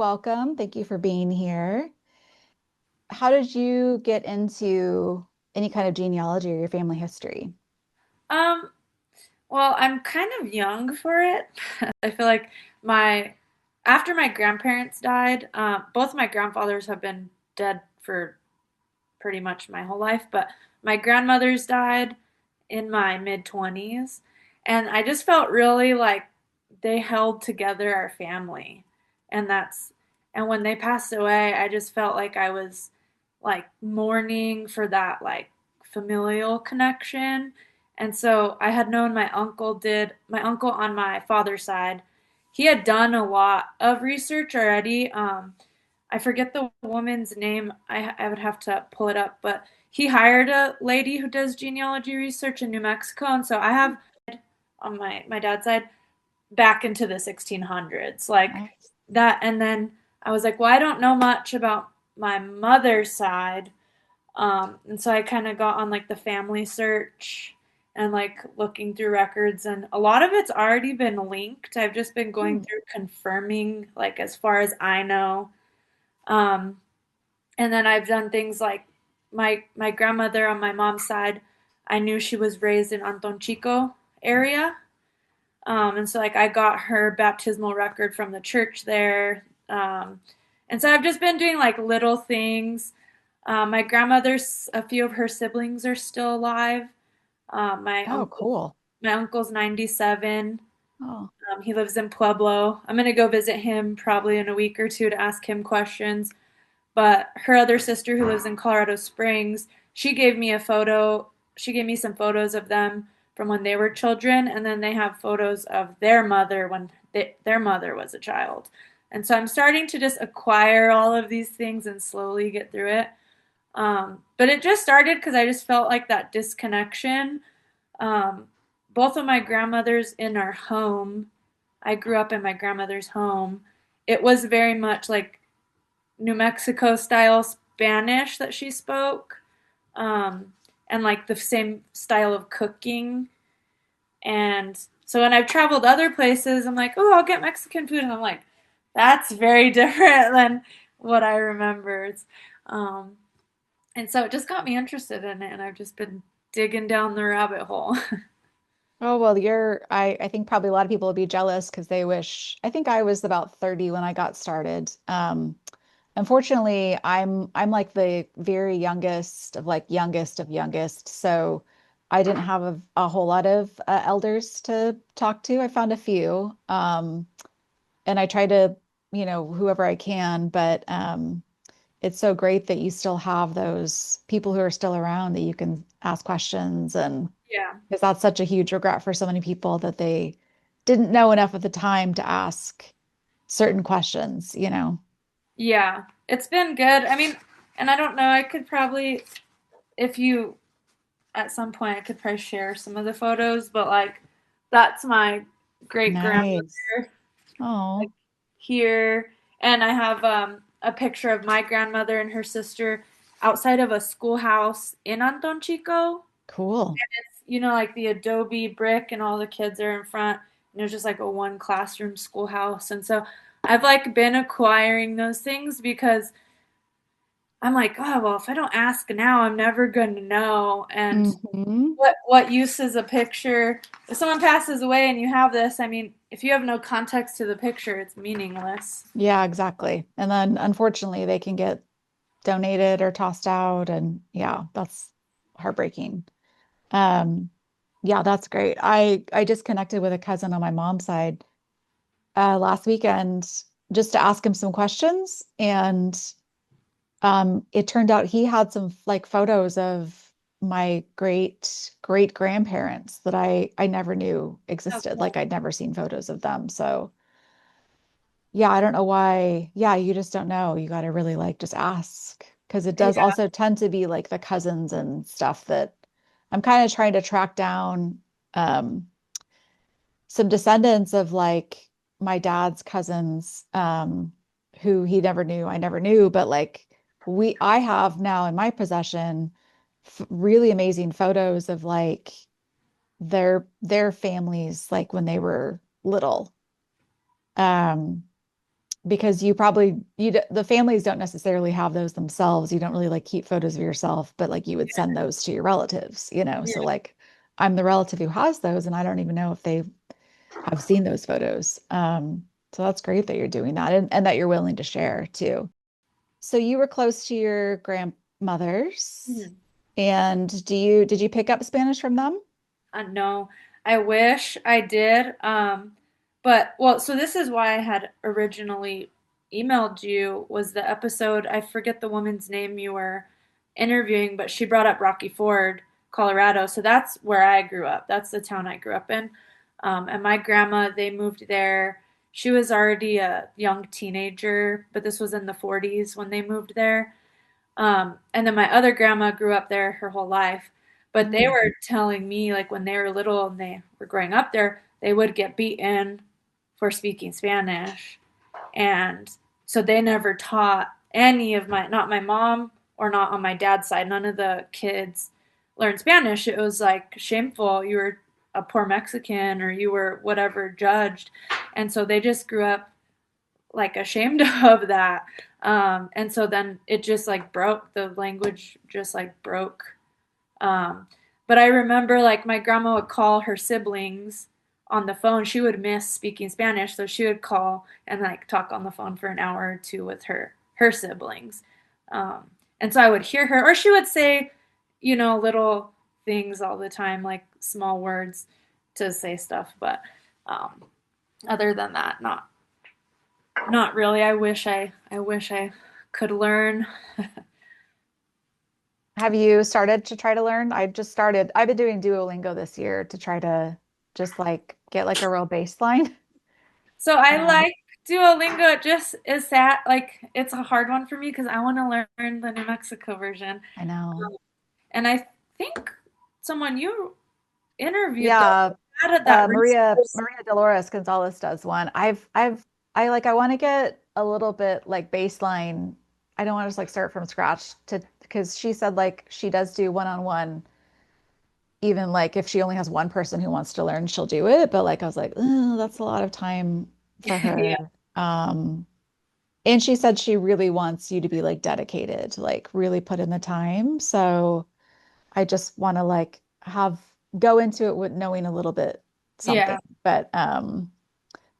welcome. Thank you for being here. How did you get into any kind of genealogy or your family history? Um, well, I'm kind of young for it. I feel like my after my grandparents died, both my grandfathers have been dead for pretty much my whole life, but my grandmothers died in my mid 20s, and I just felt really like they held together our family. And that's and when they passed away, I just felt like I was like mourning for that like familial connection. And so I had known my uncle on my father's side, he had done a lot of research already. I forget the woman's name. I would have to pull it up, but he hired a lady who does genealogy research in New Mexico, and so I have on my dad's side back into the 1600s, like Nice. that. And then I was like, well, I don't know much about my mother's side, and so I kind of got on like the family search and like looking through records, and a lot of it's already been linked. I've just been going Hmm. through confirming, like as far as I know. Um, and then I've done things like my grandmother on my mom's side. I knew she was raised in Anton Chico area, and so like I got her baptismal record from the church there. And so I've just been doing like little things. My grandmother's a few of her siblings are still alive. My Oh, uncle cool. my uncle's 97. Oh, He lives in Pueblo. I'm gonna go visit him probably in a week or two to ask him questions. But her other sister who lives in Colorado Springs, she gave me a photo. She gave me some photos of them from when they were children, and then they have photos of their mother when their mother was a child. And so I'm starting to just acquire all of these things and slowly get through it. But it just started because I just felt like that disconnection. Um, Both of my grandmothers in our home, I grew up in my grandmother's home. It was very much like New Mexico style Spanish that she spoke, um, and like the same style of cooking. And so when I've traveled other places, I'm like, oh, I'll get Mexican food. And I'm like, that's very different than what I remembered. Um, and so it just got me interested in it, and I've just been digging down the rabbit hole. oh well, I think probably a lot of people would be jealous because they wish, I think I was about 30 when I got started. Unfortunately, I'm like the very youngest of like youngest of youngest. So I didn't have a whole lot of elders to talk to. I found a few. And I try to, whoever I can, but it's so great that you still have those people who are still around that you can ask questions, and Yeah. because that's such a huge regret for so many people that they didn't know enough at the time to ask certain questions. Yeah. It's been good. I mean, and I don't know, I could probably, if you at some point I could probably share some of the photos, but like that's my great Nice. grandmother like Oh, here, and I have a picture of my grandmother and her sister outside of a schoolhouse in Anton Chico. cool. It's like the adobe brick, and all the kids are in front, and there's just like a one classroom schoolhouse. And so I've like been acquiring those things because I'm like, oh well, if I don't ask now, I'm never going to know. And Hmm. what use is a picture if someone passes away and you have this? I mean, if you have no context to the picture, it's meaningless. Yeah, exactly. And then unfortunately, they can get donated or tossed out, and yeah, that's heartbreaking. Um, yeah, that's great. I just connected with a cousin on my mom's side last weekend just to ask him some questions, and it turned out he had some like photos of my great great grandparents that I never knew Oh, existed. Like cool. I'd never seen photos of them. So yeah, I don't know why. Yeah, you just don't know. You got to really like just ask because it does Yeah. also tend to be like the cousins and stuff that I'm kind of trying to track down um some descendants of like my dad's cousins who he never knew, I never knew, but like I have now in my possession f really amazing photos of like their families like when they were little. Um because the families don't necessarily have those themselves. You don't really like keep photos of yourself, but like you would send those to your relatives, you know. So Yeah. like I'm the relative who has those, and I don't even know if they have seen those photos. So that's great that you're doing that and that you're willing to share too. So you were close to your grandmothers, Mhm. and did you pick up Spanish from them? No, I wish I did. But well, so this is why I had originally emailed you was the episode, I forget the woman's name you were interviewing, but she brought up Rocky Ford, Colorado. So that's where I grew up. That's the town I grew up in. And my grandma, they moved there. She was already a young teenager, but this was in the 40s when they moved there. And then my other grandma grew up there her whole life. But they Mm. were telling me, like, when they were little and they were growing up there, they would get beaten for speaking Spanish. And so they never taught any of not my mom or not on my dad's side, none of the kids learned Spanish. It was like shameful. You were a poor Mexican or you were whatever judged. And so they just grew up like ashamed of that. And so then it just like broke, the language just like broke. Um, but I remember like my grandma would call her siblings on the phone. She would miss speaking Spanish, so she would call and like talk on the phone for an hour or two with her siblings. And so I would hear her, or she would say, little things all the time, like small words to say stuff. But um, other than that, not really. I wish I could learn. Have you started to try to learn? I just started. I've been doing Duolingo this year to try to just like get like a real baseline. So I Um, like Duolingo. It just is sad. Like it's a hard one for me because I want to learn the New Mexico version. I know. And I think someone you interviewed though Yeah, had that resource. Maria Dolores Gonzalez does one. I want to get a little bit like baseline. I don't want to just like start from scratch to because she said like she does do one-on-one, even like if she only has one person who wants to learn, she'll do it. But like I was like, oh, that's a lot of time for Yeah, her. And she said she really wants you to be like dedicated, like really put in the time. So I just want to like have go into it with knowing a little bit yeah, something.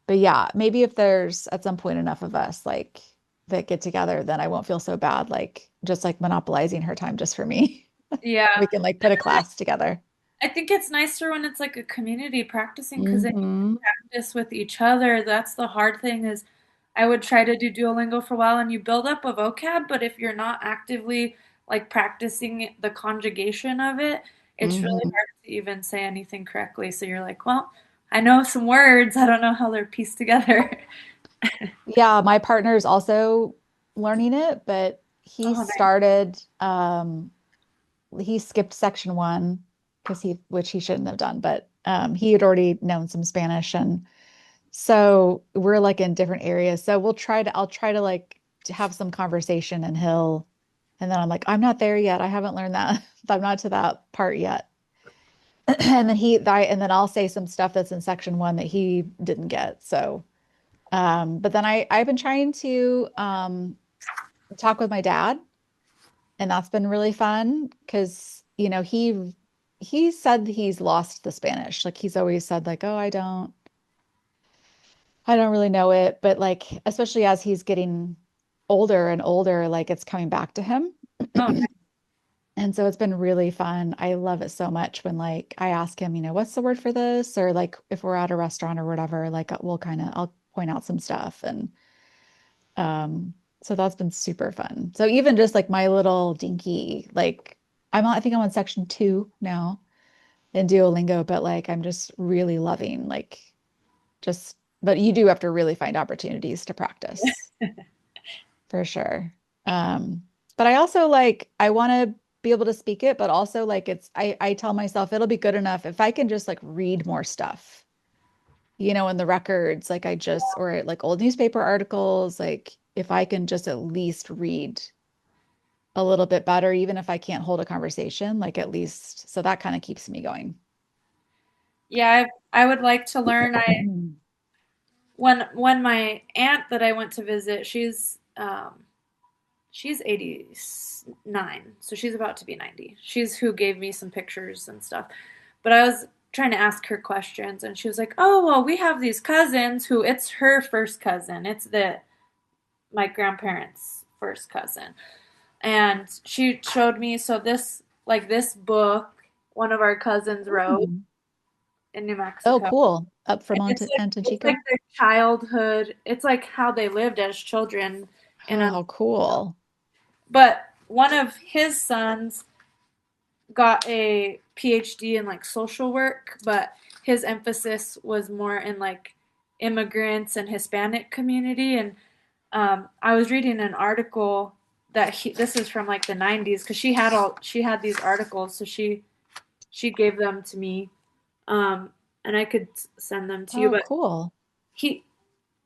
But yeah, maybe if there's at some point enough of us like that get together, then I won't feel so bad, like just like monopolizing her time just for me. yeah. We can like put a class together. I think it's nicer when it's like a community practicing because then you Hmm. practice with each other. That's the hard thing is I would try to do Duolingo for a while and you build up a vocab, but if you're not actively like practicing the conjugation of it, it's really Hmm. hard to even say anything correctly. So you're like, well, I know some words. I don't know how they're pieced together. Yeah, my partner is also learning it, but Oh, nice. he skipped section one because which he shouldn't have done, but he had already known some Spanish, and so we're like in different areas. So I'll try to like to have some conversation, and then I'm like, I'm not there yet. I haven't learned that. I'm not to that part yet. And then I'll say some stuff that's in section one that he didn't get. So, but then I've been trying to talk with my dad, and that's been really fun because he said he's lost the Spanish. Like he's always said like, oh, I don't really know it, but like especially as he's getting older and older, like it's coming back to him. Oh, And so it's been really fun. I love it so much when like I ask him, what's the word for this? Or like if we're at a restaurant or whatever, like I'll point out some stuff, and so that's been super fun. So even just like my little dinky, like I think I'm on section two now in Duolingo, but like I'm just really loving like just but you do have to really find opportunities to practice for sure. Um, but I also like I want to be able to speak it, but also like I tell myself it'll be good enough if I can just like read more stuff, in the records, like or like old newspaper articles, like if I can just at least read a little bit better, even if I can't hold a conversation, like at least, so that kind of keeps me going. yeah. I would like to learn. I Mhm. when my aunt that I went to visit, she's 89, so she's about to be 90. She's who gave me some pictures and stuff. But I was trying to ask her questions, and she was like, "Oh, well, we have these cousins who it's her first cousin. It's the my grandparents' first cousin." And she showed me so this book one of our cousins wrote Hmm. in New Oh, Mexico. cool. Up from And Anton it's like Chico. their childhood. It's like how they lived as children in Oh, a how cool. but one of his sons got a PhD in like social work, but his emphasis was more in like immigrants and Hispanic community. And I was reading an article that this is from like the 90s because she had these articles, so she gave them to me, um, and I could send them to you. Oh, But cool. he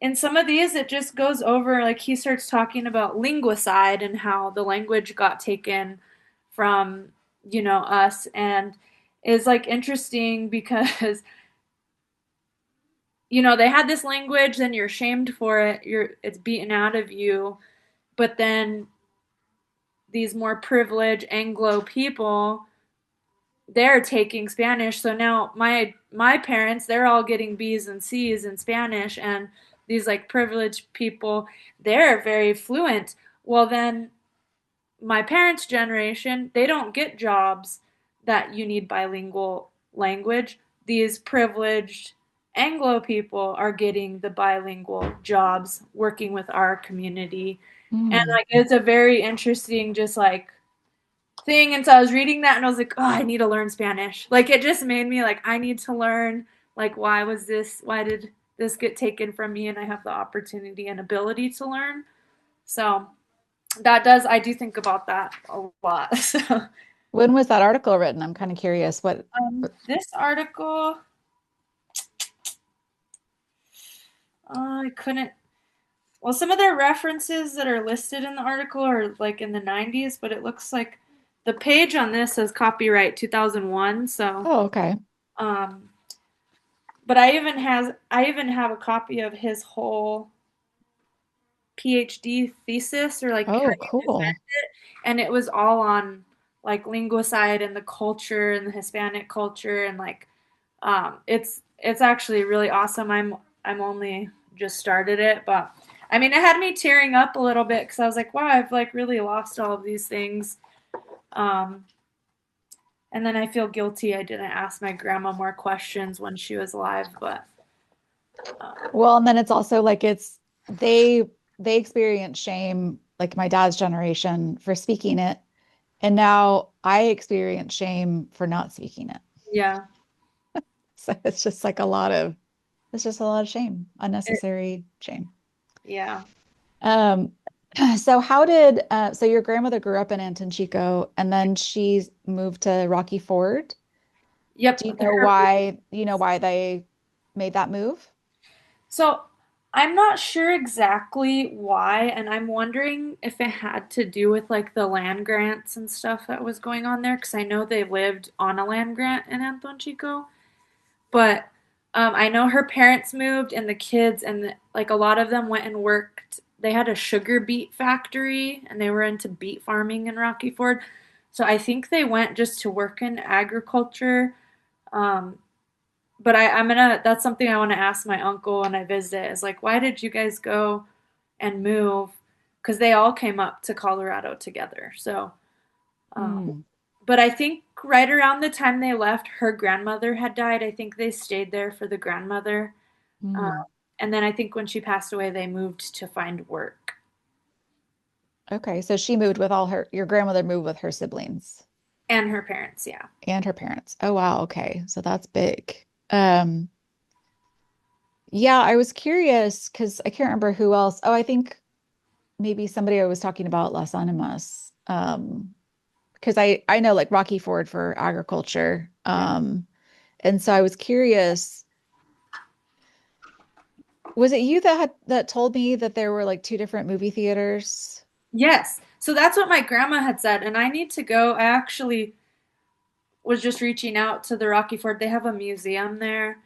in some of these it just goes over like he starts talking about linguicide and how the language got taken from us and is like interesting because they had this language, then you're shamed for it, it's beaten out of you, but then these more privileged Anglo people, they're taking Spanish. So now my parents, they're all getting B's and C's in Spanish, and these like privileged people, they're very fluent. Well, then my parents' generation, they don't get jobs that you need bilingual language. These privileged Anglo people are getting the bilingual jobs working with our community. And Mm. like it's a very interesting just like thing. And so I was reading that and I was like, oh, I need to learn Spanish. Like it just made me like, I need to learn. Like, why did this get taken from me? And I have the opportunity and ability to learn. So I do think about that a lot. So, When was that article written? I'm kind of curious. this article, I couldn't, well, some of their references that are listed in the article are like in the 90s, but it looks like the page on this says copyright 2001. So, Oh, okay. um, but I even have a copy of his whole PhD thesis or like how Oh, you defend cool. it, and it was all on like linguicide and the culture and the Hispanic culture and like it's actually really awesome. I'm only just started it, but I mean it had me tearing up a little bit because I was like, wow, I've like really lost all of these things. Um, and then I feel guilty I didn't ask my grandma more questions when she was alive, but Well, and then it's also like they they experience shame, like my dad's generation, for speaking it. And now I experience shame for not speaking it. yeah, So it's just a lot of shame, it, unnecessary shame. yeah. Um, so your grandmother grew up in Anton Chico and then she moved to Rocky Ford. Yep. Do you know why they made that move? So I'm not sure exactly why, and I'm wondering if it had to do with like the land grants and stuff that was going on there, because I know they lived on a land grant in Anton Chico. But I know her parents moved, and the kids, and like a lot of them went and worked. They had a sugar beet factory, and they were into beet farming in Rocky Ford. So I think they went just to work in agriculture. Um, but that's something I want to ask my uncle when I visit is like, why did you guys go and move? Because they all came up to Colorado together. So, um, Hmm. but I think right around the time they left, her grandmother had died. I think they stayed there for the grandmother. Uh, Hmm. and then I think when she passed away, they moved to find work. Okay, so she moved with your grandmother moved with her siblings And her parents, yeah. and her parents. Oh wow, okay. So that's big. Yeah, I was curious because I can't remember who else. Oh, I think maybe somebody I was talking about Las Animas. Because I know like Rocky Ford for agriculture. And so I was curious, was it you that told me that there were like two different movie theaters? Yes. So that's what my grandma had said. And I need to go. I actually was just reaching out to the Rocky Ford. They have a museum there.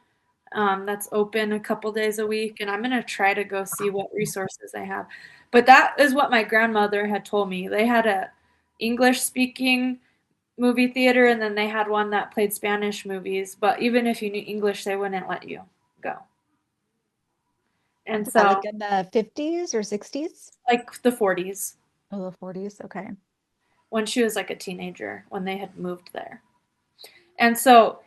that's open a couple days a week, and I'm gonna try to go see what resources they have. But that is what my grandmother had told me. They had a English speaking movie theater, and then they had one that played Spanish movies. But even if you knew English, they wouldn't let you go. And Yeah, like so, in the 50s or 60s? like the 40s, Oh, the 40s. Okay. when she was like a teenager, when they had moved there. And so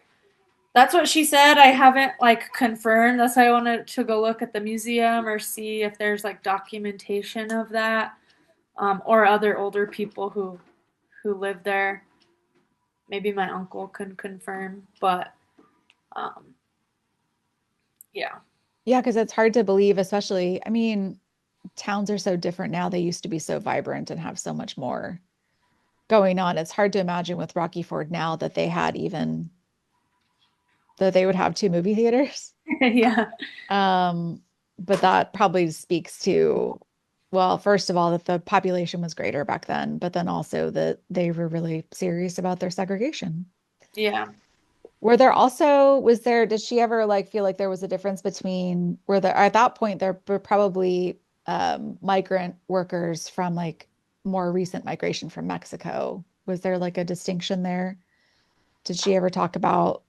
that's what she said. I haven't like confirmed. That's why I wanted to go look at the museum or see if there's like documentation of that, or other older people who live there. Maybe my uncle can confirm, but um, yeah, Yeah, because it's hard to believe, especially, I mean, towns are so different now. They used to be so vibrant and have so much more going on. It's hard to imagine with Rocky Ford now that they had even that they would have two movie theaters. yeah, Um, but that probably speaks to, well, first of all, that the population was greater back then, but then also that they were really serious about their segregation. yeah. Were there also, was there, did she ever like feel like there was a difference between, were there, at that point, there were probably migrant workers from like more recent migration from Mexico. Was there like a distinction there? Did she ever talk about,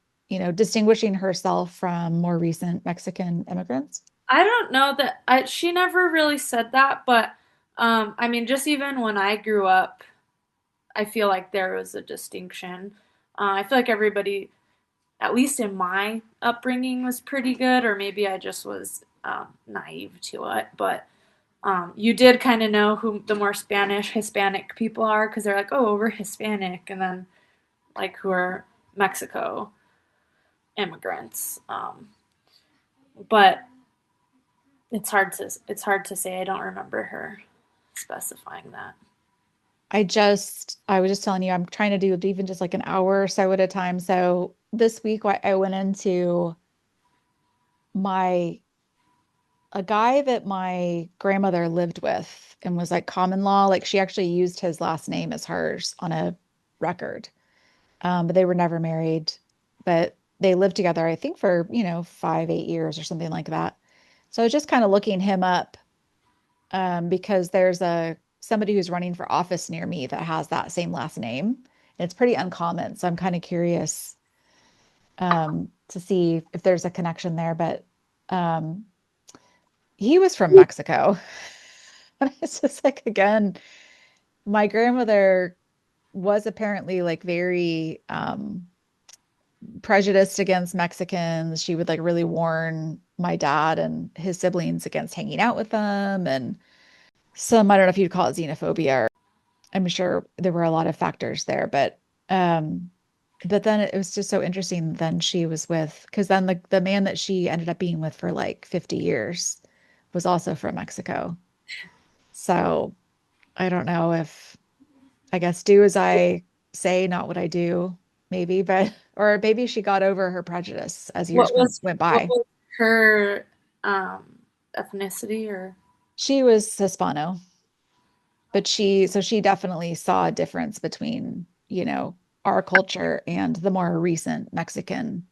distinguishing herself from more recent Mexican immigrants? I don't know that she never really said that, but I mean, just even when I grew up, I feel like there was a distinction. I feel like everybody, at least in my upbringing, was pretty good, or maybe I just was naive to it. But you did kind of know who the more Spanish, Hispanic people are because they're like, oh, we're Hispanic, and then like who are Mexico immigrants. But it's hard to say. I don't remember her specifying that. I was just telling you, I'm trying to do even just like an hour or so at a time. So this week I went into my a guy that my grandmother lived with and was like common law. Like she actually used his last name as hers on a record. But they were never married, but they lived together, I think for, 5, 8 years or something like that. So I was just kind of looking him up because there's a somebody who's running for office near me that has that same last name. And it's pretty uncommon. So I'm kind of curious to see if there's a connection there. But um, he was from Mexico. And it's just like, again, my grandmother was apparently like very prejudiced against Mexicans. She would like really warn my dad and his siblings against hanging out with them. And some, I don't know if you'd call it xenophobia, or I'm sure there were a lot of factors there, um, but then it was just so interesting. Then she was with, because then the man that she ended up being with for like 50 years was also from Mexico. So I don't know if, I guess, do as I say, not what I do, maybe, but, or maybe she got over her prejudice as What years was went what by. was her ethnicity or She was Hispano, but so she definitely saw a difference between, our culture and the more recent Mexican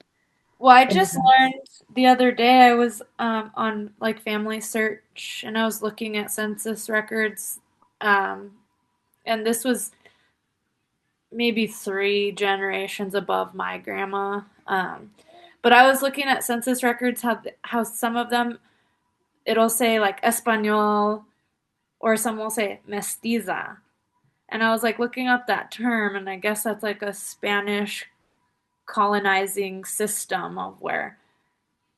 well, I just immigrants. learned the other day I was on like Family Search and I was looking at census records, um, and this was maybe 3 generations above my grandma. But I was looking at census records how some of them it'll say like Espanol or some will say mestiza. And I was like looking up that term, and I guess that's like a Spanish colonizing system of where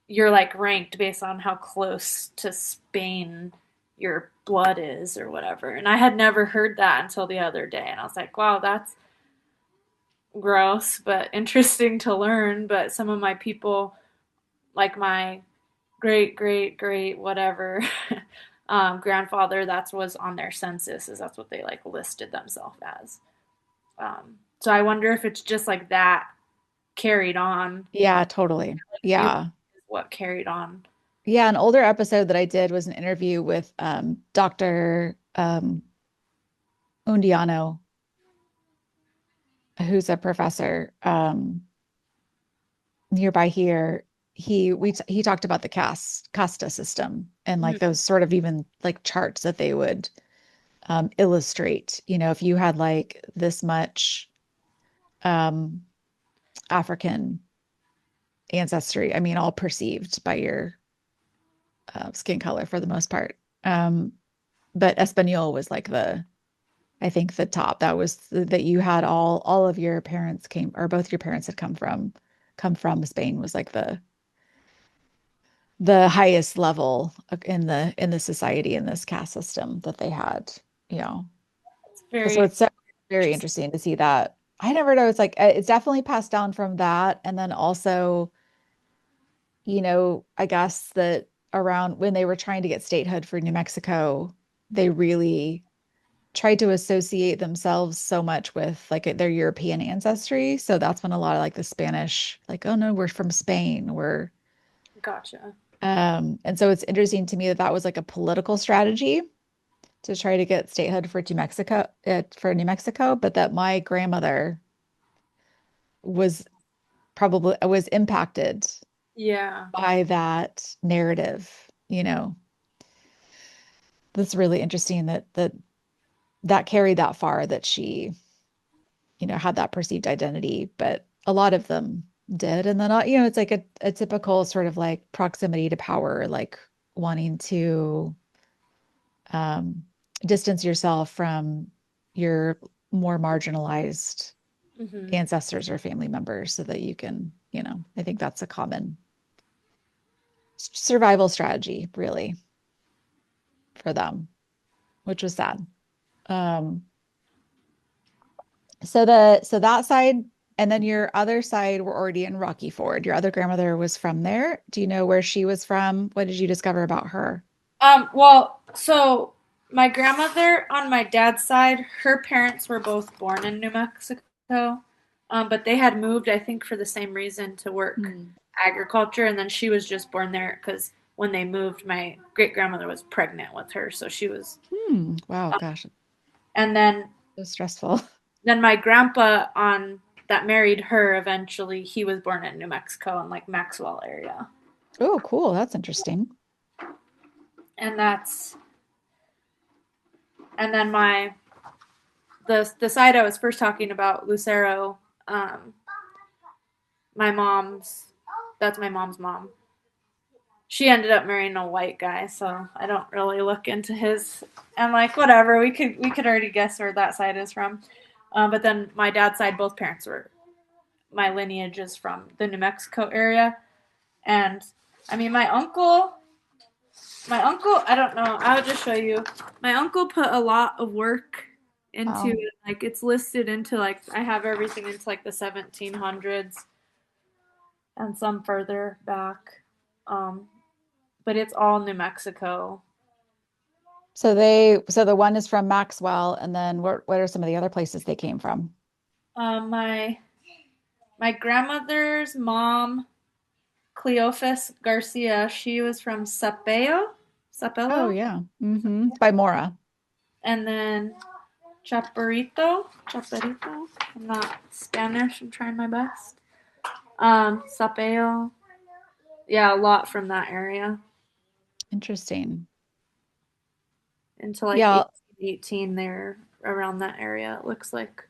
you're like ranked based on how close to Spain your blood is or whatever. And I had never heard that until the other day. And I was like, wow, that's gross, but interesting to learn. But some of my people, like my great, great, great, whatever, grandfather, that's was on their census, is that's what they like listed themselves as. So I wonder if it's just like that carried on. Yeah, totally. Like you Yeah. is what carried on. Yeah, an older episode that I did was an interview with Dr. Undiano, who's a professor nearby here. he talked about the casta system and Mhm. like those sort of even like charts that they would illustrate. If you had like this much um, African ancestry, I mean, all perceived by your skin color for the most part. But Espanol was like I think the top. That was that you had all of your parents came, or both your parents had come from Spain was like the highest level in the society in this caste system that they had, you know. It's So very it's so very interesting. interesting to see that. I never know. It's like it's definitely passed down from that, and then also, I guess that around when they were trying to get statehood for New Mexico, they really tried to associate themselves so much with like their European ancestry. So that's when a lot of like the Spanish, like, oh no, we're from Spain. Gotcha. And so it's interesting to me that that was like a political strategy to try to get statehood for New Mexico, but that my grandmother was was impacted Yeah. by that narrative. That's really interesting that carried that far that she had that perceived identity, but a lot of them did. And then, it's like a typical sort of like proximity to power, like wanting to um, distance yourself from your more marginalized Hmm. ancestors or family members so that you can, I think that's a common survival strategy, really, for them, which was sad. Um, so that side, and then your other side were already in Rocky Ford. Your other grandmother was from there. Do you know where she was from? What did you discover about her? Well, so my grandmother on my dad's side, her parents were both born in New Mexico, but they had moved, I think, for the same reason to work Hmm. agriculture, and then she was just born there because when they moved, my great grandmother was pregnant with her, so she was. Wow, Um, gosh, and so stressful. then my grandpa on that married her eventually, he was born in New Mexico in like Maxwell area, Oh, cool. That's interesting. and that's and then the side I was first talking about, Lucero, um, my mom's that's my mom's mom. She ended up marrying a white guy, so I don't really look into his. And like whatever, we could already guess where that side is from. But then my dad's side, both parents were my lineage is from the New Mexico area, and I mean my uncle, I don't know. I would just show you. My uncle put a lot of work into Wow. it. Like it's listed into like I have everything into like the 1700s and some further back. Um, but it's all New Mexico. So the one is from Maxwell, and then what are some of the other places they came from? My grandmother's mom, Cleophas Garcia, she was from Oh Sapello, yeah. By Mora. and then Chaperito. I'm not Spanish. I'm trying my best. Sapello. Yeah, a lot from that area Interesting. until like Yeah. 1818. They're around that area. It looks like.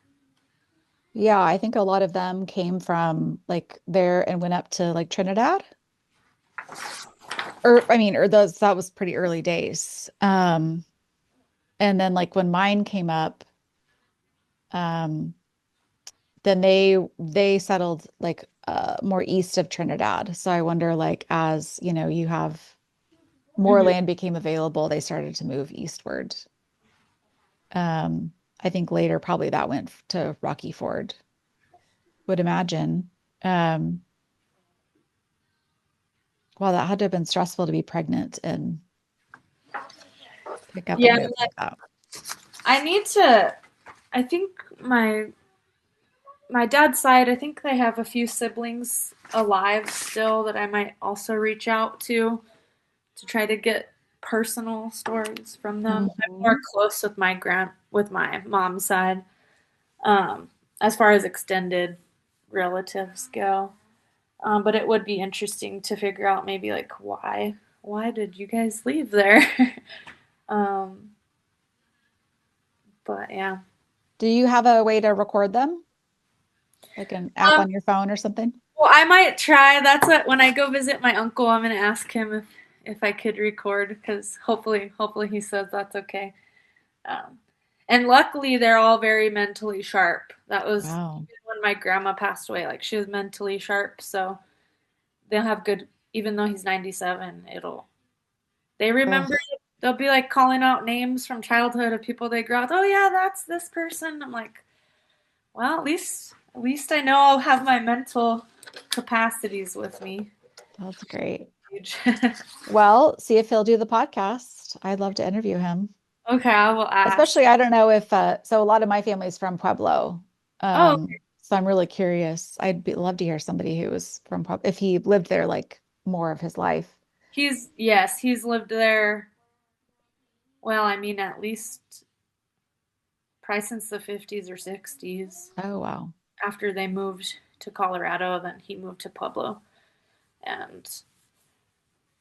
Yeah, I think a lot of them came from like there and went up to like Trinidad. Or I mean, or those that was pretty early days. And then like when mine came up, um, then they settled like more east of Trinidad. So I wonder like as, you have more Mhm. land became available, they started to move eastward. I think later probably that went to Rocky Ford, would imagine. Um, well, that had to have been stressful to be pregnant and pick up and Yeah, move like that. I need to. I think my dad's side. I think they have a few siblings alive still that I might also reach out to try to get personal stories from them. I'm more Mhm. close with my mom's side, um, as far as extended relatives go. But it would be interesting to figure out maybe like why did you guys leave there? um, but yeah. Do you have a way to record them? Like an app Um, on your phone or something? well, I might try. That's what when I go visit my uncle, I'm gonna ask him if I could record because hopefully he says that's okay. Um, and luckily, they're all very mentally sharp. That was Wow. even when my grandma passed away. Like she was mentally sharp, so they'll have good. Even though he's 97, they remember. Ugh. They'll be like calling out names from childhood of people they grew up. Oh yeah, that's this person. I'm like, well, at least I know I'll have my mental capacities with me. That's great. Huge. Well, see if he'll do the podcast. I'd love to interview him. Okay, I will ask. Especially, I don't know if so a lot of my family's from Pueblo. Oh, So I'm really curious. Love to hear somebody who was from Pueblo if he lived there like more of his life. he's lived there. Well, I mean, at least probably since the 50s or 60s. Oh, wow. After they moved to Colorado, then he moved to Pueblo, and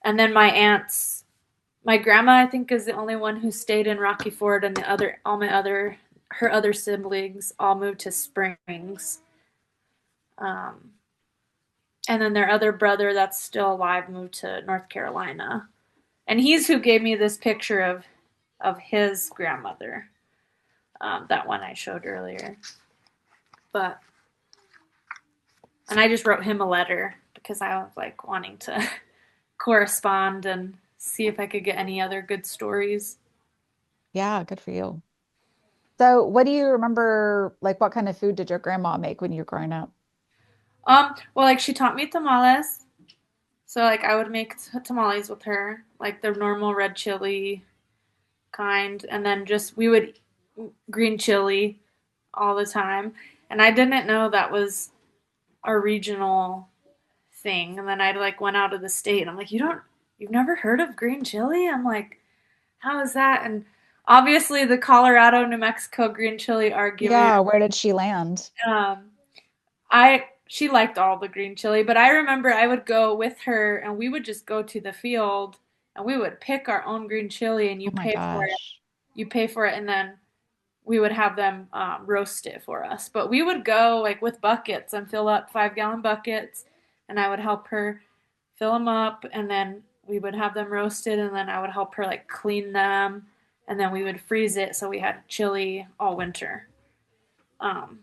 and then my grandma, I think, is the only one who stayed in Rocky Ford, and her other siblings all moved to Springs. Um, and then their other brother that's still alive moved to North Carolina, and he's who gave me this picture of his grandmother, that one I showed earlier. But and I just wrote him a letter because I was like wanting to correspond and see if I could get any other good stories. Yeah, good for you. So, what do you remember? Like, what kind of food did your grandma make when you were growing up? Well, like she taught me tamales, so like I would make tamales with her, like the normal red chili kind, and then just we would green chili all the time. And I didn't know that was a regional thing. And then I like went out of the state. And I'm like, you've never heard of green chili? I'm like, how is that? And obviously the Colorado, New Mexico green chili argument. Yeah, where did she land? Um, I she liked all the green chili, but I remember I would go with her and we would just go to the field and we would pick our own green chili and Oh my gosh. you pay for it, and then we would have them roast it for us. But we would go like with buckets and fill up 5 gallon buckets, and I would help her fill them up, and then we would have them roasted, and then I would help her like clean them, and then we would freeze it so we had chili all winter. Um,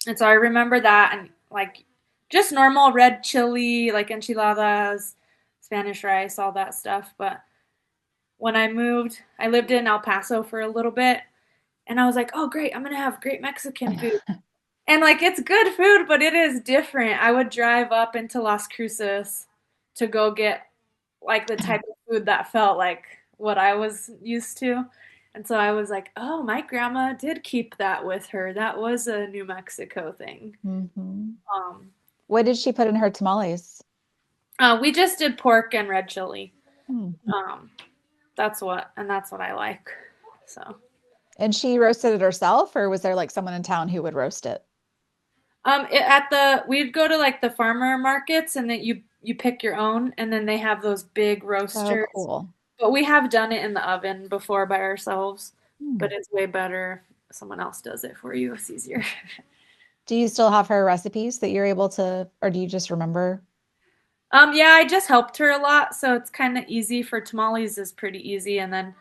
and so I remember that, and like just normal red chili, like enchiladas, Spanish rice, all that stuff. But when I moved, I lived in El Paso for a little bit, and I was like, oh, great, I'm gonna have great Mexican food. And like it's good food, but it is different. I would drive up into Las Cruces to go get like the type of food that felt like what I was used to. And so I was like, oh, my grandma did keep that with her. That was a New Mexico thing. Hmm. Um, What did she put in her tamales? we just did pork and red chili. Hmm. Um, that's what I like. So, And she roasted it herself, or was there like someone in town who would roast it? we'd go to like the farmer markets, and then you pick your own, and then they have those big So roasters. cool. But we have done it in the oven before by ourselves, Hmm. but it's way better if someone else does it for you. It's easier. Do you still have her recipes that you're able to, or do you just remember? Yeah, I just helped her a lot, so it's kind of easy for tamales is pretty easy, and then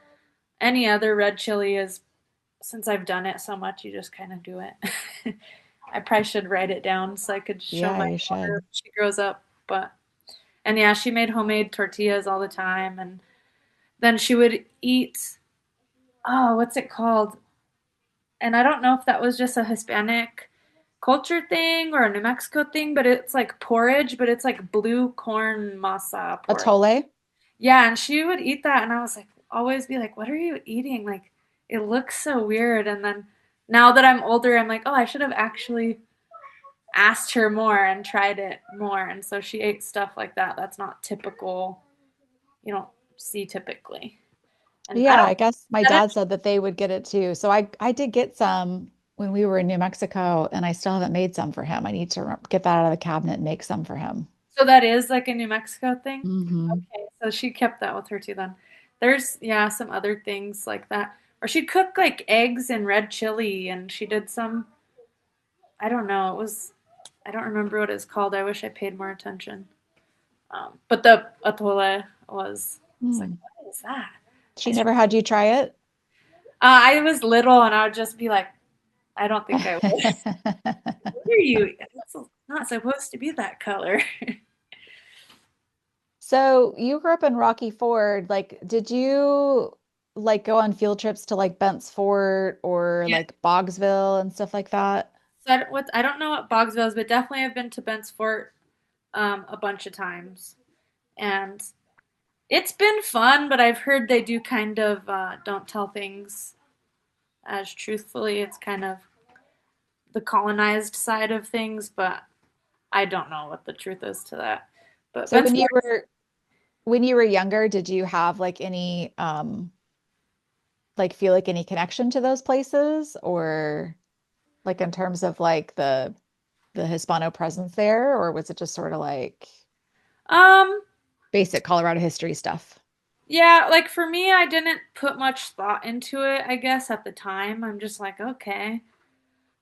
any other red chili is since I've done it so much, you just kind of do it. I probably should write it down so I could show Yeah, my you daughter when should. she grows up. But and yeah, she made homemade tortillas all the time, and then she would eat, oh, what's it called? And I don't know if that was just a Hispanic culture thing or a New Mexico thing, but it's like porridge, but it's like blue corn masa porridge. Atole? Yeah, and she would eat that, and I was like, always be like, what are you eating? Like, it looks so weird. And then now that I'm older, I'm like, oh, I should have actually asked her more and tried it more. And so she ate stuff like that. That's not typical, you don't see typically. And I Yeah, don't, I guess my that dad said that they would get it too. So I did get some when we were in New Mexico, and I still haven't made some for him. I need to get that out of the cabinet and make some for him. So that is like a New Mexico thing? Hmm. Okay, so she kept that with her too then. There's, yeah, some other things like that. Or she'd cook like eggs and red chili, and she did some, I don't know, it was, I don't remember what it's called. I wish I paid more attention. But the atole was like, Hmm. what is that? She never had you try it? I was little and I would just be like, I don't think I would. What are you? It's not supposed to be that color. So you grew up in Rocky Ford. Like, did you like go on field trips to like Bent's Fort or Yeah. like Boggsville and stuff like that? So I don't know what Boggsville is, but definitely I've been to Bent's Fort a bunch of times. And it's been fun, but I've heard they do kind of don't tell things as truthfully. It's kind of the colonized side of things, but I don't know what the truth is to that. But So Bent's Fort, when you were younger, did you have like any like feel like any connection to those places or like in terms of like the Hispano presence there, or was it just sort of like um, basic Colorado history stuff? yeah, like for me, I didn't put much thought into it, I guess, at the time. I'm just like, okay,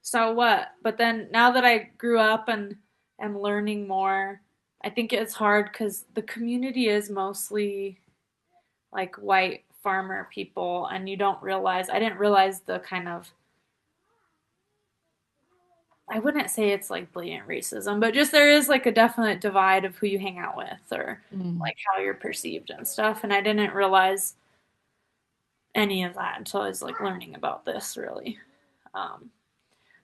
so what? But then now that I grew up and am learning more, I think it's hard because the community is mostly like white farmer people, and you don't realize, I didn't realize the kind of, I wouldn't say it's like blatant racism, but just there is like a definite divide of who you hang out with or Mm. like how you're perceived and stuff. And I didn't realize any of that until I was like learning about this really. Um,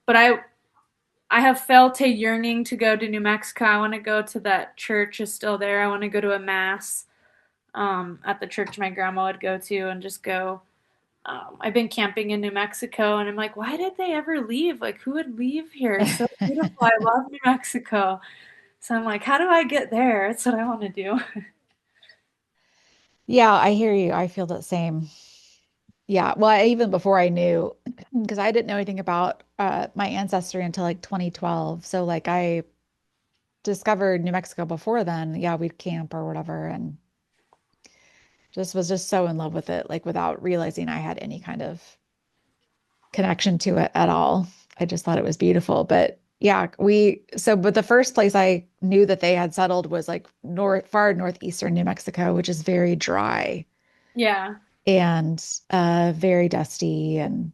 but I have felt a yearning to go to New Mexico. I want to go to that church is still there. I want to go to a mass at the church my grandma would go to and just go. I've been camping in New Mexico and I'm like, why did they ever leave? Like, who would leave here? It's so beautiful. I love New Mexico. So I'm like, how do I get there? That's what I want to do. Yeah, I hear you. I feel the same. Yeah, well, even before I knew, because I didn't know anything about my ancestry until like 2012. So like I discovered New Mexico before then. Yeah, we'd camp or whatever, and just was just so in love with it, like without realizing I had any kind of connection to it at all. I just thought it was beautiful. But yeah, but the first place I knew that they had settled was like far northeastern New Mexico, which is very dry Yeah. and very dusty and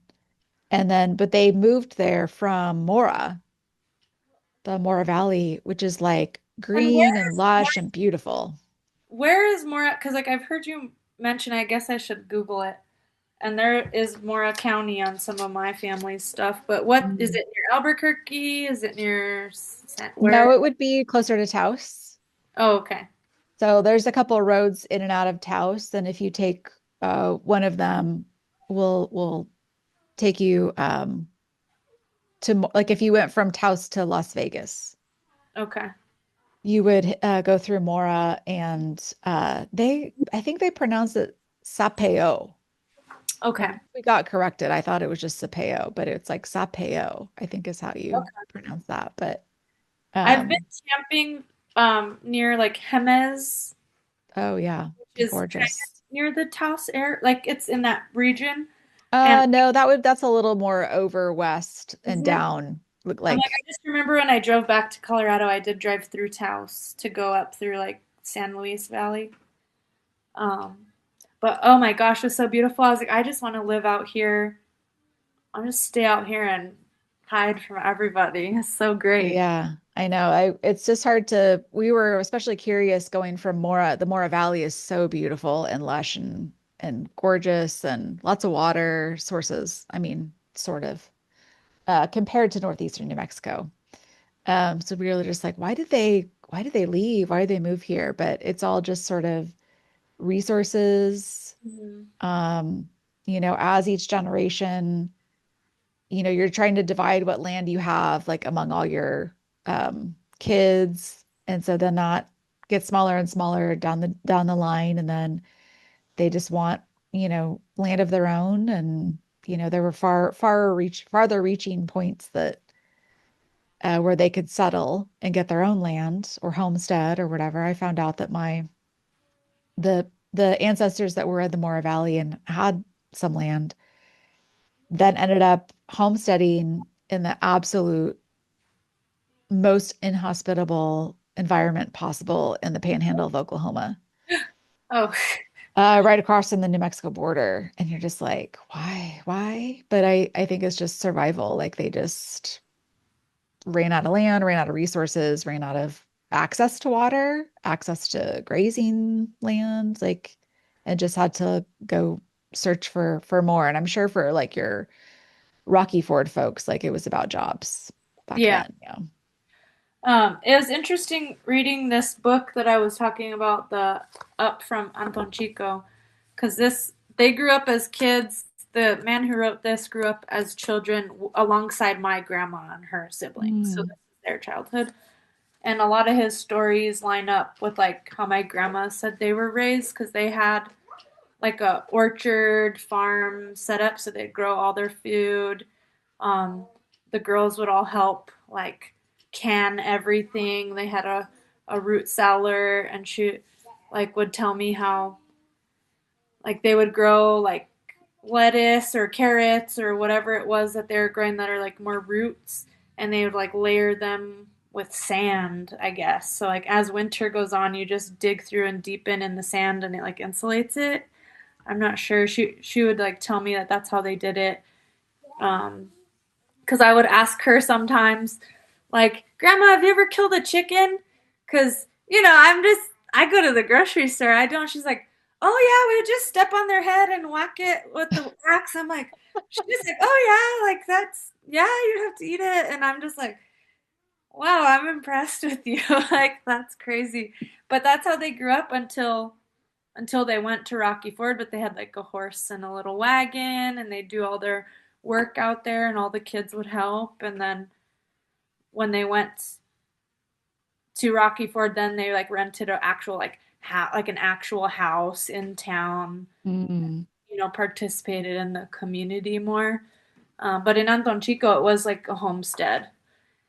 then but they moved there from Mora, the Mora Valley, which is like And green and lush and beautiful. where is Mora? Because like I've heard you mention, I guess I should Google it. And there is Mora County on some of my family's stuff. But what is Mm. it near Albuquerque? Is it near where? No, it would be closer to Taos. Oh, okay. So there's a couple of roads in and out of Taos, and if you take one of them, will take you like if you went from Taos to Las Vegas, Okay. you would go through Mora, and I think they pronounce it Sapello. Okay. And we got corrected. I thought it was just Sapello, but it's like Sapello, I think is how you Okay. pronounce that. But I've been um, camping near like Jemez, oh yeah, which is kind of gorgeous. near the Taos air. Like it's in that region. And No, that's a little more over west is and it? down. Look I'm like, I like, just remember when I drove back to Colorado, I did drive through Taos to go up through like San Luis Valley. Um, but oh my gosh, it was so beautiful. I was like, I just want to live out here. I'll just stay out here and hide from everybody. It's so great. yeah, I know. It's just hard to, we were especially curious going from Mora. The Mora Valley is so beautiful and lush and gorgeous and lots of water sources. I mean, sort of, compared to northeastern New Mexico. So we were just like, why did they leave? Why did they move here? But it's all just sort of resources. Mhm. Um, as each generation, you're trying to divide what land you have like among all your kids. And so then that gets smaller and smaller down the line. And then they just want, land of their own. And There were farther reaching points that where they could settle and get their own land or homestead or whatever. I found out that the ancestors that were in the Mora Valley and had some land then ended up homesteading in the absolute most inhospitable environment possible in the panhandle of Oklahoma, Oh, right across from the New Mexico border. And you're just like, why? Why? But I think it's just survival. Like they just ran out of land, ran out of resources, ran out of access to water, access to grazing land, like, and just had to go search for more. And I'm sure for like your Rocky Ford folks, like it was about jobs back yeah. then. Yeah. It was interesting reading this book that I was talking about, the Up from Anton Chico, because they grew up as kids. The man who wrote this grew up as children alongside my grandma and her siblings. So Mm. this is their childhood. And a lot of his stories line up with like how my grandma said they were raised because they had like a orchard farm set up so they'd grow all their food. Um, the girls would all help like can everything. They had a root cellar, and she like would tell me how like they would grow like lettuce or carrots or whatever it was that they were growing that are like more roots, and they would like layer them with sand, I guess. So like as winter goes on, you just dig through and deepen in the sand and it like insulates it. I'm not sure. She would like tell me that that's how they did it. Um, because I would ask her sometimes, like, Grandma, have you ever killed a chicken? Because, I go to the grocery store. I don't. She's like, oh, yeah, we would just step on their head and whack it with the axe. She's like, oh, yeah, like yeah, you'd have to eat it. And I'm just like, wow, I'm impressed with you. Like, that's crazy. But that's how they grew up until they went to Rocky Ford, but they had like a horse and a little wagon and they do all their work out there and all the kids would help. And then when they went to Rocky Ford, then they like rented an actual like an actual house in town, Mm. participated in the community more. But in Anton Chico, it was like a homestead.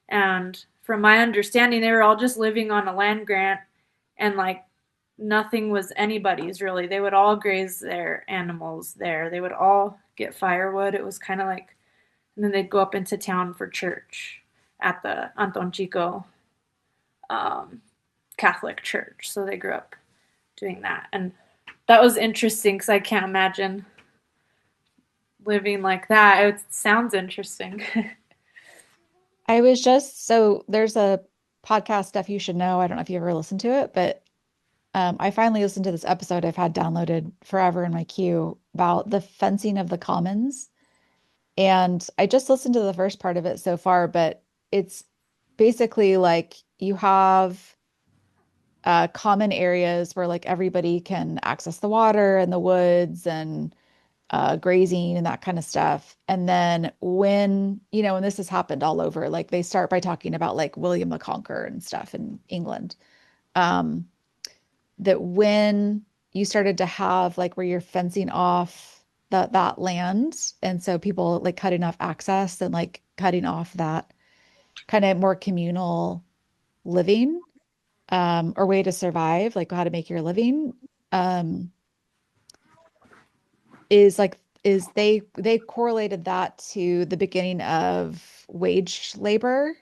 And from my understanding, they were all just living on a land grant and like nothing was anybody's really. They would all graze their animals there. They would all get firewood. It was kind of like, and then they'd go up into town for church at the Anton Chico um, Catholic church. So they grew up doing that. And that was interesting because I can't imagine living like that. It sounds interesting. I was just so there's a podcast stuff you should know. I don't know if you ever listened to it, but I finally listened to this episode I've had downloaded forever in my queue about the fencing of the commons. And I just listened to the first part of it so far, but it's basically like you have common areas where like everybody can access the water and the woods and grazing and that kind of stuff. And then when this has happened all over, like they start by talking about like William the Conqueror and stuff in England. Um, that when you started to have like where you're fencing off that land, and so people like cutting off access and like cutting off that kind of more communal living or way to survive, like how to make your living, um, is they correlated that to the beginning of wage labor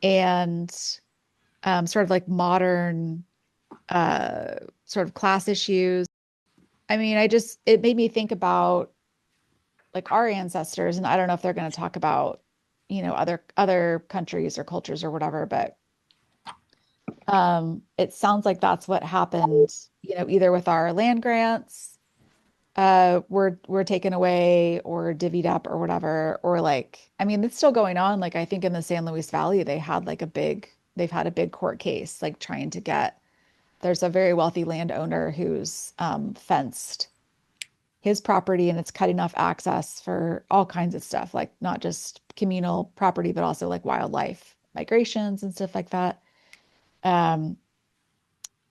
and sort of like modern uh, sort of class issues. I mean, it made me think about like our ancestors, and I don't know if they're going to talk about, other countries or cultures or whatever, but it sounds like that's what happened, either with our land grants, were taken away or divvied up or whatever, or like, I mean, it's still going on. Like I think in the San Luis Valley, they've had a big court case, like trying to get, there's a very wealthy landowner who's fenced his property and it's cutting off access for all kinds of stuff, like not just communal property, but also like wildlife migrations and stuff like that. Um,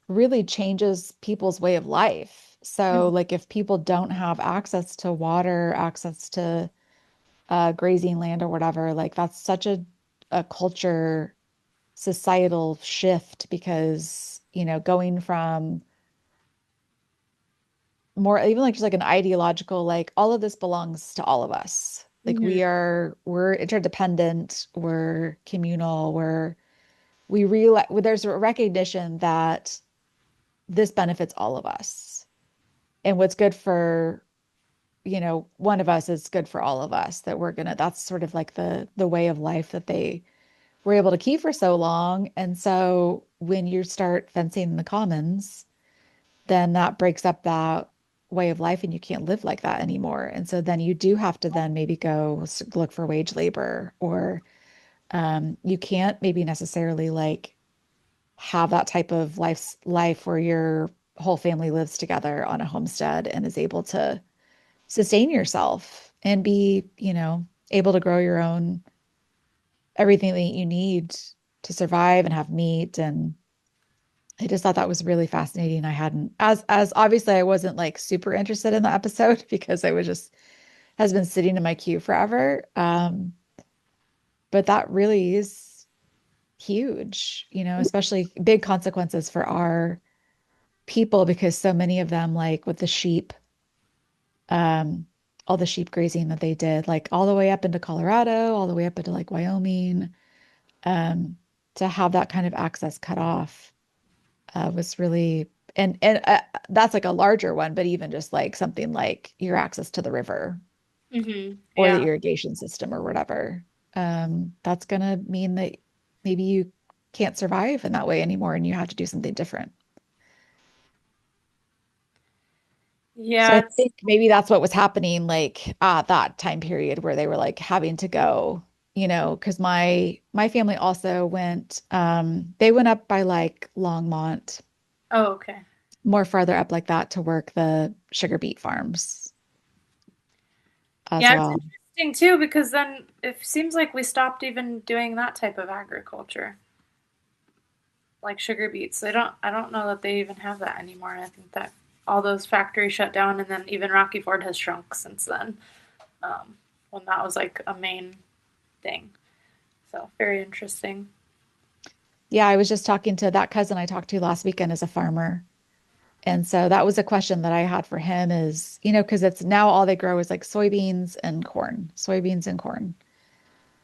really changes people's way of life. So, Mhm. like, if people don't have access to water, access to grazing land or whatever, like, that's such a culture societal shift because, going from more even like just like an ideological, like, all of this belongs to all of us. Like, Mhm. we're interdependent, we're communal, we realize there's a recognition that this benefits all of us. And what's good for, one of us is good for all of us, that that's sort of like the way of life that they were able to keep for so long. And so when you start fencing the commons, then that breaks up that way of life and you can't live like that anymore. And so then you do have to then maybe go look for wage labor, or you can't maybe necessarily like have that type of life where your whole family lives together on a homestead and is able to sustain yourself and be, able to grow your own everything that you need to survive and have meat. And I just thought that was really fascinating. I hadn't, as obviously I wasn't like super interested in the episode because I was just has been sitting in my queue forever. But that really is huge, especially big consequences for our people because so many of them, like with the sheep, um, all the sheep grazing that they did, like all the way up into Colorado, all the way up into like Wyoming, um, to have that kind of access cut off was really, and that's like a larger one, but even just like something like your access to the river Mhm. or the Yeah. irrigation system or whatever, that's gonna mean that maybe you can't survive in that way anymore and you have to do something different. So Yeah, I it's think maybe that's what was happening like at that time period where they were like having to go, because my family also went, they went up by like Longmont, oh, okay. more farther up like that to work the sugar beet farms as Yeah, it's well. interesting too because then it seems like we stopped even doing that type of agriculture, like sugar beets. I don't know that they even have that anymore. And I think that all those factories shut down, and then even Rocky Ford has shrunk since then. When that was like a main thing. So very interesting. Yeah, I was just talking to that cousin I talked to last weekend as a farmer. And so that was a question that I had for him is, because it's now all they grow is like soybeans and corn, soybeans and corn.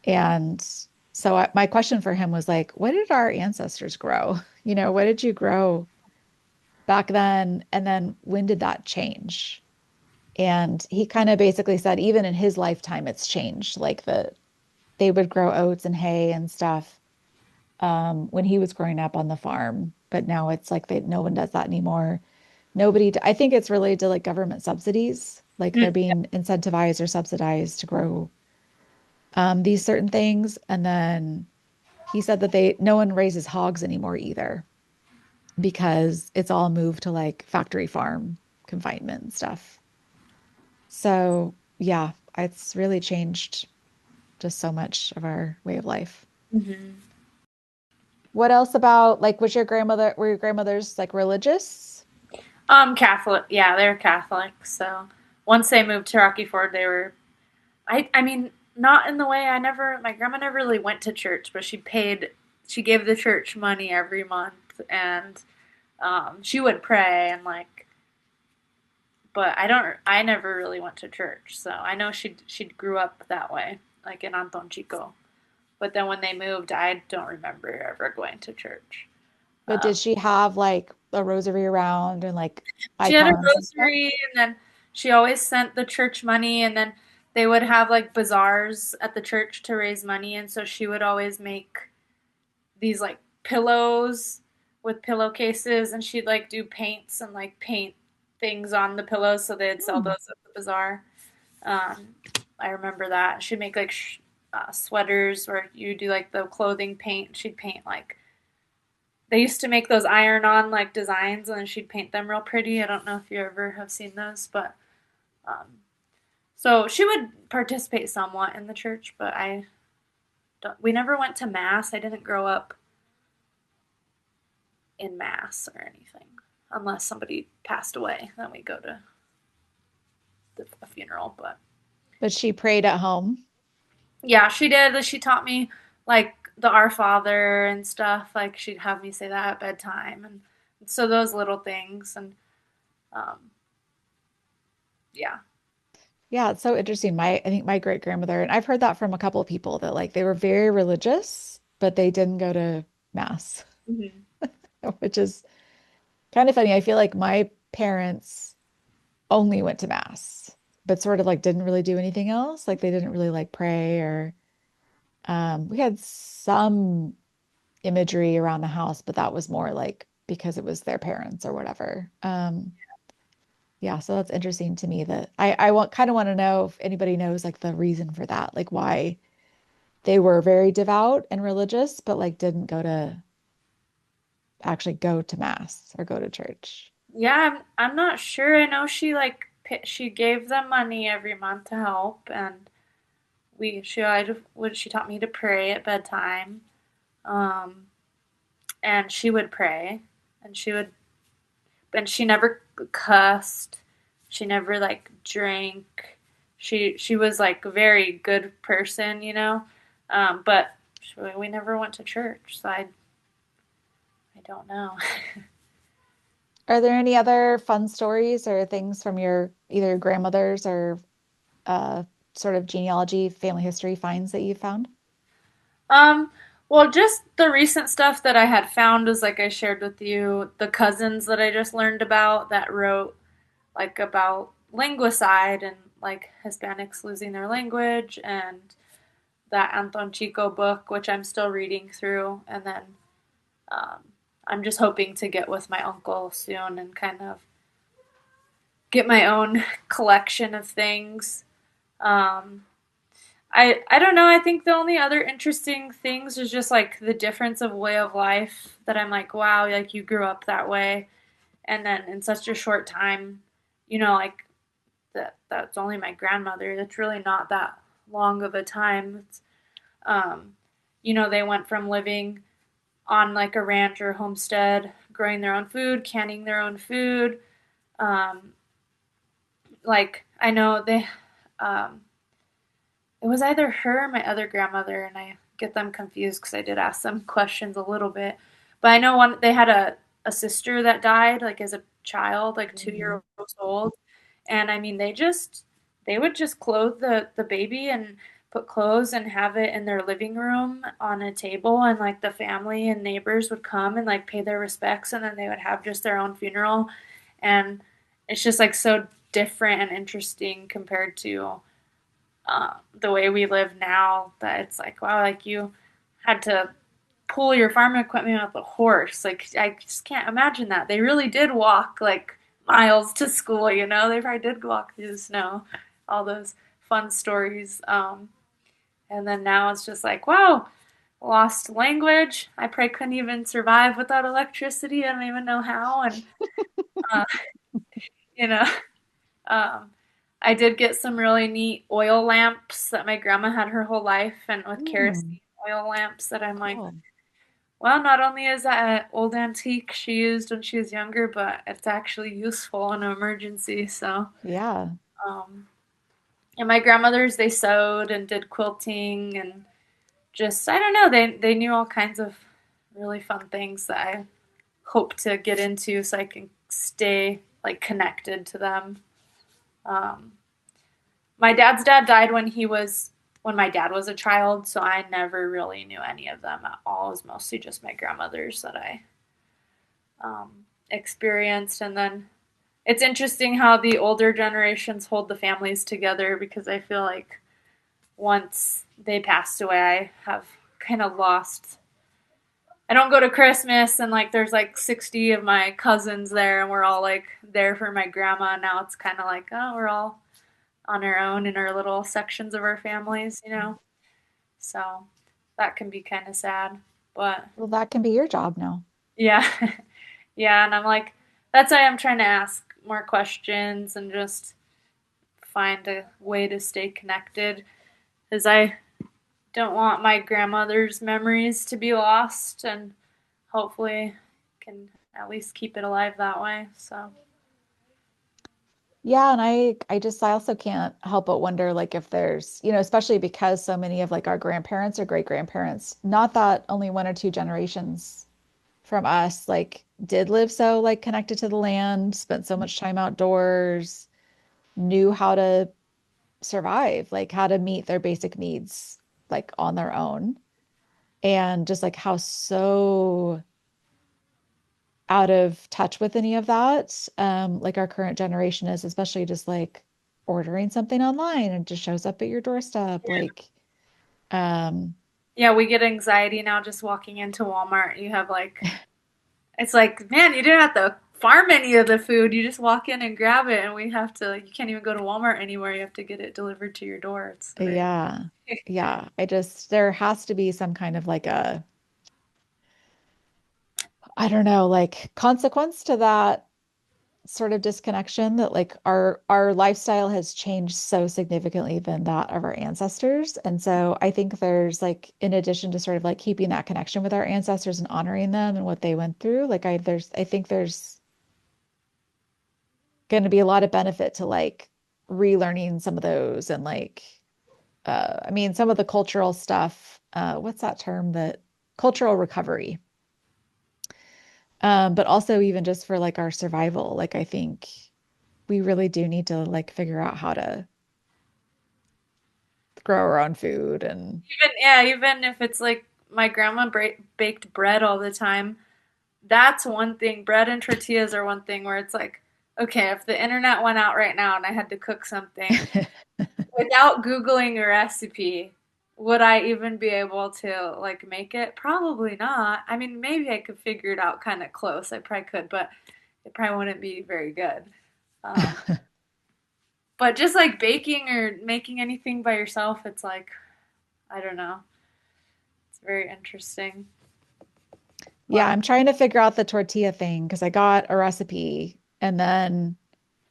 And so my question for him was like, what did our ancestors grow? What did you grow back then? And then when did that change? And he kind of basically said, even in his lifetime, it's changed. Like they would grow oats and hay and stuff when he was growing up on the farm, but now it's like no one does that anymore. I think it's related to like government subsidies, like Mm. they're being incentivized or subsidized to grow these certain things. And then he said that no one raises hogs anymore either because it's all moved to like factory farm confinement and stuff. So yeah, it's really changed just so much of our way of life. Mm-hmm. What else about like were your grandmothers like religious? Catholic. Yeah, they're Catholic. So once they moved to Rocky Ford, they were. I mean, not in the way I never. My grandma never really went to church, but she paid. She gave the church money every month, and she would pray and like. But I don't. I never really went to church, so I know she grew up that way, like in Anton Chico. But then when they moved, I don't remember ever going to church. But Um, did she have like a rosary around and like she had a icons and stuff? rosary, and then she always sent the church money, and then they would have like bazaars at the church to raise money, and so she would always make these like pillows with pillowcases, and she'd like do paints and like paint things on the pillows so they'd sell Hmm. those at the bazaar. Um, I remember that she'd make like sweaters where you do like the clothing paint. She'd paint like they used to make those iron-on like designs, and then she'd paint them real pretty. I don't know if you ever have seen those, but um, so she would participate somewhat in the church, but I don't. We never went to mass. I didn't grow up in mass or anything. unless somebody passed away. Then we go to a funeral. But But she prayed at home. yeah, she did. She taught me like the Our Father and stuff. Like she'd have me say that at bedtime, and so those little things. And um, yeah, Yeah, it's so interesting. I think my great grandmother, and I've heard that from a couple of people that like they were very religious, but they didn't go to mass, hmm which is kind of funny. I feel like my parents only went to mass, but sort of like didn't really do anything else. Like they didn't really like pray or we had some imagery around the house, but that was more like because it was their parents or whatever. Yeah, so that's interesting to me that I want kind of want to know if anybody knows like the reason for that, like why they were very devout and religious, but like didn't go to actually go to mass or go to church. yeah. I'm not sure. I know she like she gave them money every month to help, and she taught me to pray at bedtime. Um, and she would pray, and she never cussed. She never like drank. She was like a very good person, you know. But we never went to church, so I don't know. Are there any other fun stories or things from your either grandmother's or uh, sort of genealogy, family history finds that you found? um, well, just the recent stuff that I had found is like I shared with you, the cousins that I just learned about that wrote like about linguicide and like Hispanics losing their language, and that Anton Chico book, which I'm still reading through, and then um, I'm just hoping to get with my uncle soon and kind of get my own collection of things. Um, I don't know. I think the only other interesting things is just like the difference of way of life that I'm like, wow, like you grew up that way, and then in such a short time, like that's only my grandmother. That's really not that long of a time. Um, they went from living on like a ranch or homestead, growing their own food, canning their own food. Um, like I know um, it was either her or my other grandmother, and I get them confused because I did ask them questions a little bit. But I know they had a sister that died like as a child, like 2 years Mhm. old, and I mean they would just clothe the baby and put clothes and have it in their living room on a table, and like the family and neighbors would come and like pay their respects, and then they would have just their own funeral. And it's just like so different and interesting compared to the way we live now, that it's like, wow, like you had to pull your farm equipment with a horse. Like I just can't imagine that. They really did walk like miles to school, They probably did walk through the snow. All those fun stories. And then now it's just like, wow, lost language. I probably couldn't even survive without electricity. I don't even know how. And uh, you know, Um, I did get some really neat oil lamps that my grandma had her whole life, and with Mm, kerosene oil lamps that I'm like, cool. well, not only is that an old antique she used when she was younger, but it's actually useful in an emergency. So, Yeah. um, and my grandmothers, they sewed and did quilting and just, I don't know, they knew all kinds of really fun things that I hope to get into so I can stay like connected to them. Um, My dad's dad died when my dad was a child, so I never really knew any of them at all. It was mostly just my grandmother's that I experienced. And then it's interesting how the older generations hold the families together, because I feel like once they passed away, I have kind of lost. I don't go to Christmas and like there's like 60 of my cousins there and we're all like there for my grandma. Now it's kind of like, oh, we're all on our own in our little sections of our families. So that can be kind of sad. But Well, that can be your job now. yeah, yeah. And I'm like, that's why I'm trying to ask more questions and just find a way to stay connected. Because I don't want my grandmother's memories to be lost, and hopefully can at least keep it alive that way. So Yeah, and I also can't help but wonder like if there's, especially because so many of like our grandparents or great grandparents, not that only one or two generations from us like did live so like connected to the land, spent so much time outdoors, knew how to survive, like how to meet their basic needs like on their own. And just like how so out of touch with any of that, like our current generation is, especially just like ordering something online and just shows up at your doorstep. Like, um, yeah, we get anxiety now just walking into Walmart. You have like it's like, man, you didn't have to farm any of the food. You just walk in and grab it, and we have to. You can't even go to Walmart anymore. You have to get it delivered to your door. It's very. yeah, yeah. There has to be some kind of like I don't know, like consequence to that sort of disconnection that like our lifestyle has changed so significantly than that of our ancestors. And so I think there's like in addition to sort of like keeping that connection with our ancestors and honoring them and what they went through, like I think there's going to be a lot of benefit to like relearning some of those and like I mean some of the cultural stuff, what's that term that cultural recovery. But also even just for like our survival, like I think we really do need to like figure out how to grow our own food and Even yeah, even if it's like my grandma baked bread all the time, that's one thing. Bread and tortillas are one thing where it's like, okay, if the internet went out right now and I had to cook something without Googling a recipe, would I even be able to like make it? Probably not. I mean, maybe I could figure it out kind of close. I probably could, but it probably wouldn't be very good. Um, but just like baking or making anything by yourself, it's like, I don't know. It's very interesting. yeah, But I'm trying to figure out the tortilla thing because I got a recipe and then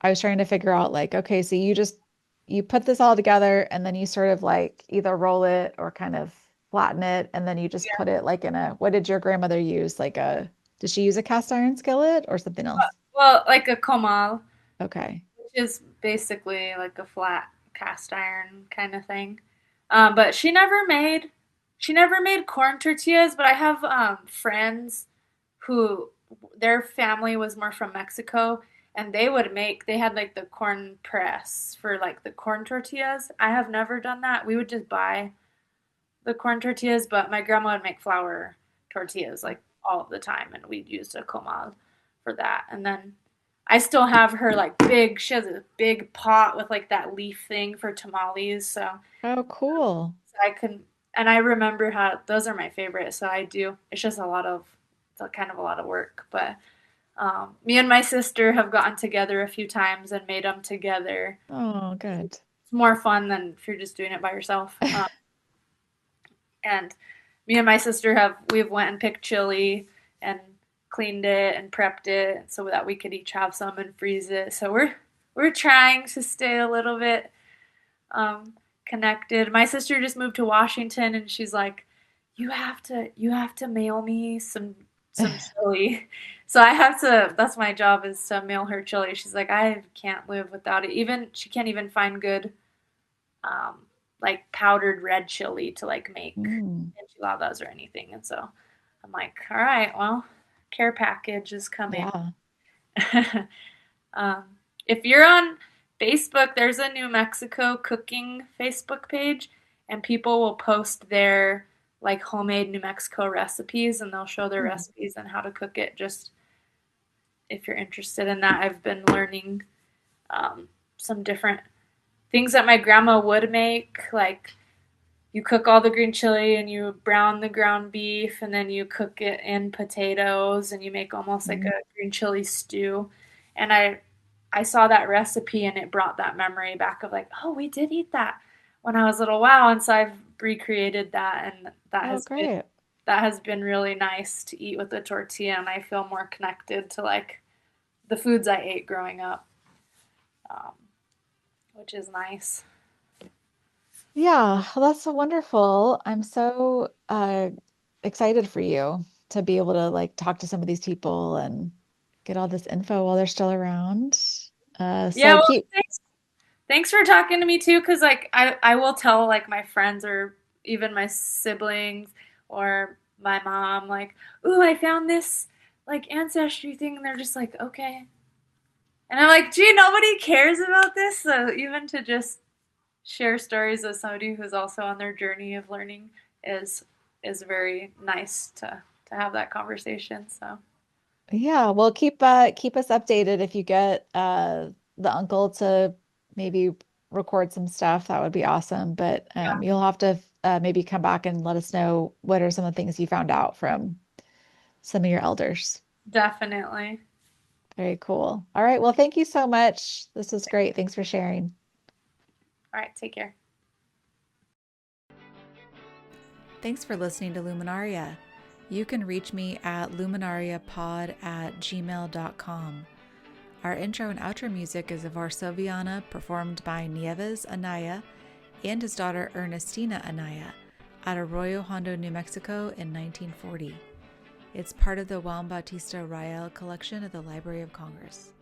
I was trying to figure out like, okay, so you put this all together and then you sort of like either roll it or kind of flatten it and then you just put it like in a what did your grandmother use? Did she use a cast iron skillet or something else? well, like a comal, Okay. which is basically like a flat cast iron kind of thing. But she never made corn tortillas. But I have friends who their family was more from Mexico, and they had like the corn press for like the corn tortillas. I have never done that. We would just buy the corn tortillas, but my grandma would make flour tortillas like all of the time, and we'd use a comal for that. And then I still have her like big. She has a big pot with like that leaf thing for tamales, Oh, cool. so I can. And I remember how those are my favorite, so I do. It's just a lot of, it's kind of a lot of work, but me and my sister have gotten together a few times and made them together. Oh, good. It's more fun than if you're just doing it by yourself. And me and my sister we've went and picked chili and cleaned it and prepped it so that we could each have some and freeze it. So we're trying to stay a little bit connected. My sister just moved to Washington and she's like, you have to mail me some chili. So I have to, that's my job is to mail her chili. She's like, I can't live without it. Even she can't even find good um, like powdered red chili to like make Mm, enchiladas or anything. And so I'm like, all right, well, care package is coming. yeah. um, if you're on Facebook, there's a New Mexico cooking Facebook page, and people will post their like homemade New Mexico recipes, and they'll show their Hmm. recipes and how to cook it. Just if you're interested in that, I've been learning some different things that my grandma would make, like you cook all the green chili and you brown the ground beef and then you cook it in potatoes and you make almost like Mm. a green chili stew. And I saw that recipe and it brought that memory back of like, oh, we did eat that when I was little. Wow. And so I've recreated that and Oh, great. that has been really nice to eat with a tortilla and I feel more connected to like the foods I ate growing up, um, which is nice. Yeah, well, that's so wonderful. I'm so excited for you. to be able to like talk to some of these people and get all this info while they're still around. Yeah, So well, keep, thanks for talking to me too, because like I will tell like my friends or even my siblings or my mom like, ooh, I found this like ancestry thing, and they're just like, okay. And I'm like, gee, nobody cares about this. So even to just share stories of somebody who's also on their journey of learning is is very nice to have that conversation. So yeah, well, keep us updated if you get the uncle to maybe record some stuff. That would be awesome. But you'll have to maybe come back and let us know what are some of the things you found out from some of your elders. definitely. Very cool. All right. Well, thank you so much. This was great. Thanks for sharing. All right, take care. Thanks for listening to Luminaria. You can reach me at luminariapod@gmail.com. Our intro and outro music is of Varsoviana, performed by Nieves Anaya and his daughter Ernestina Anaya at Arroyo Hondo, New Mexico in 1940. It's part of the Juan Bautista Rael collection at the Library of Congress.